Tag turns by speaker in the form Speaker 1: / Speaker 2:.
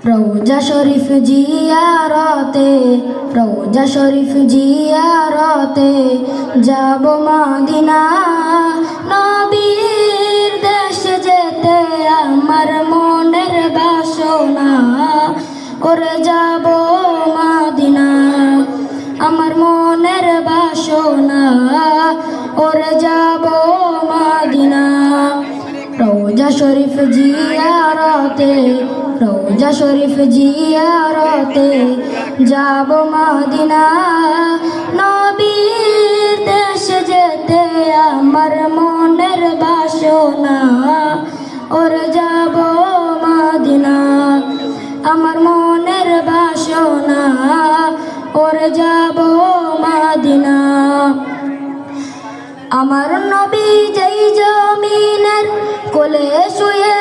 Speaker 1: রওজা শরীফ জিয়ারতে, রওজা শরীফ জিয়ারতে যাব মদিনা। নবীর দেশে যেতে আমার মনের বাসনা, ওরে যাব মদিনা। আমার মনের বাসনা, ওরে যাব মদিনা। রওজা শরীফ জিয়ারতে, রওজা শরীফ জিয়ারতে যাব মদিনা। নবীর দেশে যেতে আমার মনের বাসনা, ওরে যাব মদিনা। আমার মনের বাসনা, ওরে যাব মদিনা। আমার নবী যেই জমিনের কোলে শুয়ে